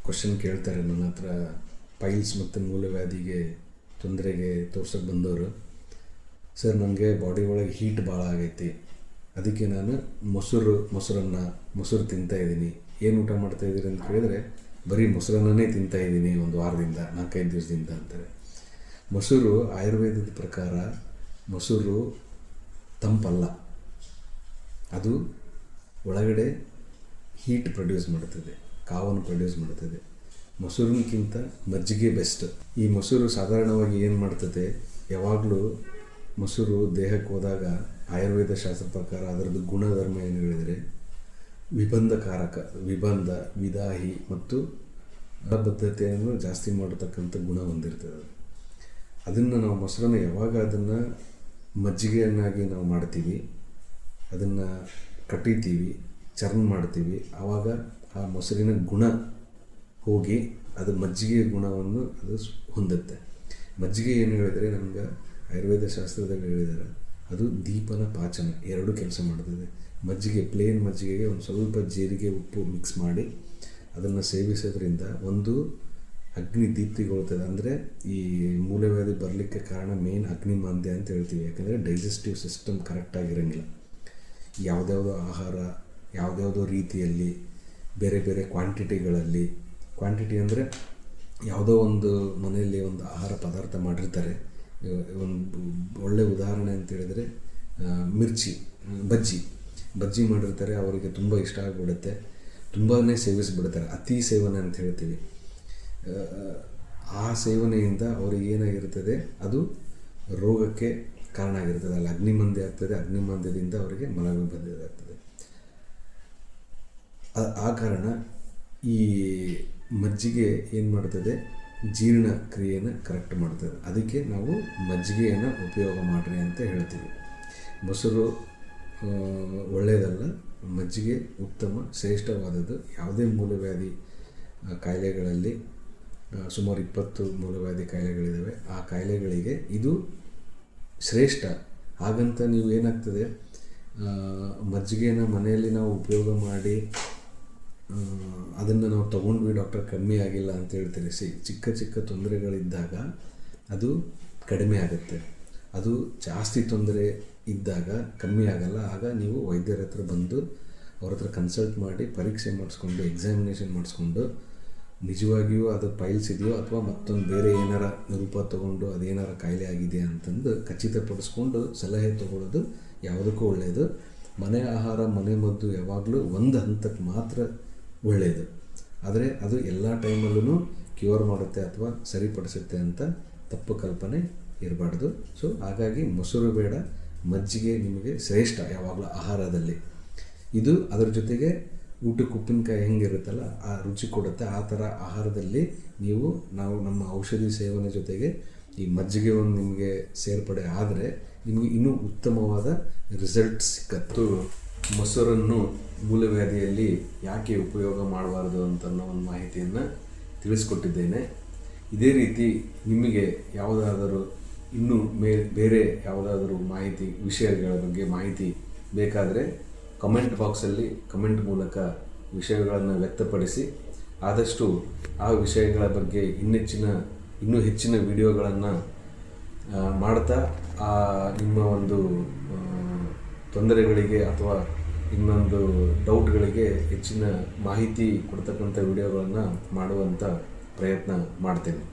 Question ಕೇಳ್ತಾರೆ ನನ್ನ ಹತ್ರ, ಪೈಲ್ಸ್ ಮತ್ತು ಮೂಲವ್ಯಾಧಿಗೆ ತೊಂದರೆಗೆ ತೋರ್ಸೋಕ್ಕೆ ಬಂದವರು. ಸರ್, ನನಗೆ ಬಾಡಿ ಒಳಗೆ ಹೀಟ್ ಭಾಳ ಆಗೈತಿ, ಅದಕ್ಕೆ ನಾನು ಮೊಸರು ತಿಂತಾಯಿದ್ದೀನಿ. ಏನು ಊಟ ಮಾಡ್ತಾಯಿದ್ದೀರಿ ಅಂತ ಕೇಳಿದರೆ, ಬರೀ ಮೊಸರನ್ನೇ ತಿಂತಾಯಿದ್ದೀನಿ ಒಂದು ವಾರದಿಂದ 4-5 ದಿವಸದಿಂದ ಅಂತಾರೆ. ಮೊಸರು ಆಯುರ್ವೇದದ ಪ್ರಕಾರ ಮೊಸರು ತಂಪಲ್ಲ, ಅದು ಒಳಗಡೆ ಹೀಟ್ ಪ್ರೊಡ್ಯೂಸ್ ಮಾಡ್ತದೆ, ಕಾವನ್ನು ಪ್ರೊಡ್ಯೂಸ್ ಮಾಡ್ತದೆ. ಮೊಸರಿನಕ್ಕಿಂತ ಮಜ್ಜಿಗೆ ಬೆಸ್ಟ್. ಈ ಮೊಸರು ಸಾಧಾರಣವಾಗಿ ಏನು ಮಾಡ್ತದೆ, ಯಾವಾಗಲೂ ಮೊಸರು ದೇಹಕ್ಕೆ ಹೋದಾಗ ಆಯುರ್ವೇದ ಶಾಸ್ತ್ರ ಪ್ರಕಾರ ಅದರದ್ದು ಗುಣಧರ್ಮ ಏನು ಹೇಳಿದರೆ ವಿಬಂಧಕಾರಕ, ವಿದಾಹಿ ಮತ್ತು ಮಲಬದ್ಧತೆಯನ್ನು ಜಾಸ್ತಿ ಮಾಡತಕ್ಕಂಥ ಗುಣ ಹೊಂದಿರ್ತದೆ. ಅದನ್ನು ನಾವು ಮೊಸರನ್ನು ಯಾವಾಗ ಅದನ್ನು ಮಜ್ಜಿಗೆಯನ್ನಾಗಿ ನಾವು ಮಾಡ್ತೀವಿ, ಅದನ್ನು ಕಟ್ಟಿತೀವಿ, ಚರ್ನ್ ಮಾಡ್ತೀವಿ, ಆವಾಗ ಆ ಮೊಸರಿನ ಗುಣ ಹೋಗಿ ಅದು ಮಜ್ಜಿಗೆಯ ಗುಣವನ್ನು ಅದು ಹೊಂದುತ್ತೆ. ಮಜ್ಜಿಗೆ ಏನು ಹೇಳಿದರೆ, ನಮ್ಗೆ ಆಯುರ್ವೇದ ಶಾಸ್ತ್ರದಲ್ಲಿ ಹೇಳಿದ್ದಾರೆ, ಅದು ದೀಪನ ಪಾಚನ ಎರಡೂ ಕೆಲಸ ಮಾಡ್ತದೆ. ಮಜ್ಜಿಗೆ, ಪ್ಲೇನ್ ಮಜ್ಜಿಗೆಗೆ ಒಂದು ಸ್ವಲ್ಪ ಜೀರಿಗೆ ಉಪ್ಪು ಮಿಕ್ಸ್ ಮಾಡಿ ಅದನ್ನು ಸೇವಿಸೋದ್ರಿಂದ ಒಂದು ಅಗ್ನಿ ದೀಪ್ತಿಗೊಳ್ತದೆ. ಅಂದರೆ ಈ ಮೂಲವ್ಯಾಧಿ ಬರಲಿಕ್ಕೆ ಕಾರಣ ಮೇನ್ ಅಗ್ನಿಮಾಂದ್ಯ ಅಂತ ಹೇಳ್ತೀವಿ. ಯಾಕಂದರೆ ಡೈಜೆಸ್ಟಿವ್ ಸಿಸ್ಟಮ್ ಕರೆಕ್ಟಾಗಿರೋಂಗಿಲ್ಲ. ಯಾವುದ್ಯಾವುದೋ ಆಹಾರ ಯಾವುದ್ಯಾವುದೋ ರೀತಿಯಲ್ಲಿ ಬೇರೆ ಬೇರೆ ಕ್ವಾಂಟಿಟಿಗಳಲ್ಲಿ, ಕ್ವಾಂಟಿಟಿ ಅಂದರೆ ಯಾವುದೋ ಒಂದು ಮನೆಯಲ್ಲಿ ಒಂದು ಆಹಾರ ಪದಾರ್ಥ ಮಾಡಿರ್ತಾರೆ. ಒಂದು ಒಳ್ಳೆಯ ಉದಾಹರಣೆ ಅಂತ ಹೇಳಿದರೆ ಬಜ್ಜಿ ಮಾಡಿರ್ತಾರೆ, ಅವರಿಗೆ ತುಂಬ ಇಷ್ಟ ಆಗಿಬಿಡುತ್ತೆ, ತುಂಬಾ ಸೇವಿಸಿಬಿಡ್ತಾರೆ. ಅತಿ ಸೇವನೆ ಅಂತ ಹೇಳ್ತೀವಿ. ಆ ಸೇವನೆಯಿಂದ ಅವರಿಗೆ ಏನಾಗಿರ್ತದೆ, ಅದು ರೋಗಕ್ಕೆ ಕಾರಣ ಆಗಿರ್ತದೆ. ಅಲ್ಲಿ ಅಗ್ನಿಮಾಂದ್ಯ ಆಗ್ತದೆ, ಅಗ್ನಿಮಾಂದ್ಯದಿಂದ ಅವರಿಗೆ ಮಲಬದ್ಧತೆ ಆಗ್ತದೆ. ಆ ಕಾರಣ ಈ ಮಜ್ಜಿಗೆ ಏನು ಮಾಡ್ತದೆ, ಜೀರ್ಣಕ್ರಿಯೆಯನ್ನು ಕರೆಕ್ಟ್ ಮಾಡ್ತದೆ. ಅದಕ್ಕೆ ನಾವು ಮಜ್ಜಿಗೆಯನ್ನು ಉಪಯೋಗ ಮಾಡಿರಿ ಅಂತ ಹೇಳ್ತೀವಿ. ಮೊಸರು ಒಳ್ಳೆಯದಲ್ಲ, ಮಜ್ಜಿಗೆ ಉತ್ತಮ, ಶ್ರೇಷ್ಠವಾದದ್ದು. ಯಾವುದೇ ಮೂಲವ್ಯಾಧಿ ಕಾಯಿಲೆಗಳಲ್ಲಿ ಸುಮಾರು 20 ಮೂಲವ್ಯಾಧಿ ಕಾಯಿಲೆಗಳಿದ್ದಾವೆ. ಆ ಕಾಯಿಲೆಗಳಿಗೆ ಇದು ಶ್ರೇಷ್ಠ. ಹಾಗಂತ ನೀವು ಏನಾಗ್ತದೆ, ಮಜ್ಜಿಗೆನ ಮನೆಯಲ್ಲಿ ನಾವು ಉಪಯೋಗ ಮಾಡಿ ಅದನ್ನು ನಾವು ತೊಗೊಂಡ್ವಿ, ಡಾಕ್ಟರ್ ಕಮ್ಮಿ ಆಗಿಲ್ಲ ಅಂತ ಹೇಳ್ತೀರಿ. ಚಿಕ್ಕ ತೊಂದರೆಗಳಿದ್ದಾಗ ಅದು ಕಡಿಮೆ ಆಗುತ್ತೆ. ಅದು ಜಾಸ್ತಿ ತೊಂದರೆ ಇದ್ದಾಗ ಕಮ್ಮಿ ಆಗಲ್ಲ. ಆಗ ನೀವು ವೈದ್ಯರ ಹತ್ರ ಬಂದು ಅವ್ರ ಹತ್ರ ಕನ್ಸಲ್ಟ್ ಮಾಡಿ ಪರೀಕ್ಷೆ ಮಾಡಿಸ್ಕೊಂಡು ಎಕ್ಸಾಮಿನೇಷನ್ ಮಾಡಿಸ್ಕೊಂಡು ನಿಜವಾಗಿಯೂ ಅದು ಪೈಲ್ಸ್ ಇದೆಯೋ ಅಥವಾ ಮತ್ತೊಂದು ಬೇರೆ ಏನಾರ ರೂಪ ತೊಗೊಂಡು ಅದೇನಾರ ಕಾಯಿಲೆ ಆಗಿದೆ ಅಂತಂದು ಖಚಿತಪಡಿಸ್ಕೊಂಡು ಸಲಹೆ ತೊಗೊಳ್ಳೋದು ಯಾವುದಕ್ಕೂ ಒಳ್ಳೆಯದು. ಮನೆ ಆಹಾರ, ಮನೆ ಮದ್ದು ಯಾವಾಗಲೂ ಒಂದು ಹಂತಕ್ಕೆ ಮಾತ್ರ ಒಳ್ಳೆಯದು. ಆದರೆ ಅದು ಎಲ್ಲ ಟೈಮಲ್ಲೂ ಕ್ಯೂರ್ ಮಾಡುತ್ತೆ ಅಥವಾ ಸರಿಪಡಿಸುತ್ತೆ ಅಂತ ತಪ್ಪು ಕಲ್ಪನೆ ಇರಬಾರ್ದು. ಸೊ ಹಾಗಾಗಿ ಮೊಸರು ಬೇಡ, ಮಜ್ಜಿಗೆ ನಿಮಗೆ ಶ್ರೇಷ್ಠ ಯಾವಾಗಲೂ ಆಹಾರದಲ್ಲಿ. ಇದು ಅದರ ಜೊತೆಗೆ ಊಟಕ್ಕೆ ಉಪ್ಪಿನಕಾಯಿ ಹೆಂಗಿರುತ್ತಲ್ಲ ಆ ರುಚಿ ಕೊಡುತ್ತೆ. ಆ ಥರ ಆಹಾರದಲ್ಲಿ ನಾವು ನಮ್ಮ ಔಷಧಿ ಸೇವನೆ ಜೊತೆಗೆ ಈ ಮಜ್ಜಿಗೆ ಒಂದು ನಿಮಗೆ ಸೇರ್ಪಡೆ ಆದರೆ ನಿಮಗೆ ಇನ್ನೂ ಉತ್ತಮವಾದ ರಿಸಲ್ಟ್ ಸಿಕ್ಕತ್ತು. ಮೊಸರನ್ನು ಮೂಲವ್ಯಾಧಿಯಲ್ಲಿ ಯಾಕೆ ಉಪಯೋಗ ಮಾಡಬಾರ್ದು ಅಂತನ್ನೋ ಒಂದು ಮಾಹಿತಿಯನ್ನು ತಿಳಿಸ್ಕೊಟ್ಟಿದ್ದೇನೆ. ಇದೇ ರೀತಿ ನಿಮಗೆ ಯಾವುದಾದರೂ ಇನ್ನೂ ಬೇರೆ ಯಾವುದಾದ್ರೂ ವಿಷಯಗಳ ಬಗ್ಗೆ ಮಾಹಿತಿ ಬೇಕಾದರೆ ಕಮೆಂಟ್ ಬಾಕ್ಸಲ್ಲಿ ಕಮೆಂಟ್ ಮೂಲಕ ವಿಷಯಗಳನ್ನು ವ್ಯಕ್ತಪಡಿಸಿ, ಆದಷ್ಟು ಆ ವಿಷಯಗಳ ಬಗ್ಗೆ ಇನ್ನೂ ಹೆಚ್ಚಿನ ವಿಡಿಯೋಗಳನ್ನು ಮಾಡ್ತಾ ನಿಮ್ಮ ಒಂದು ತೊಂದರೆಗಳಿಗೆ ಅಥವಾ ಇನ್ನೊಂದು ಡೌಟ್ಗಳಿಗೆ ಹೆಚ್ಚಿನ ಮಾಹಿತಿ ಕೊಡ್ತಕ್ಕಂಥ ವಿಡಿಯೋಗಳನ್ನು ಮಾಡುವಂಥ ಪ್ರಯತ್ನ ಮಾಡ್ತೇನೆ.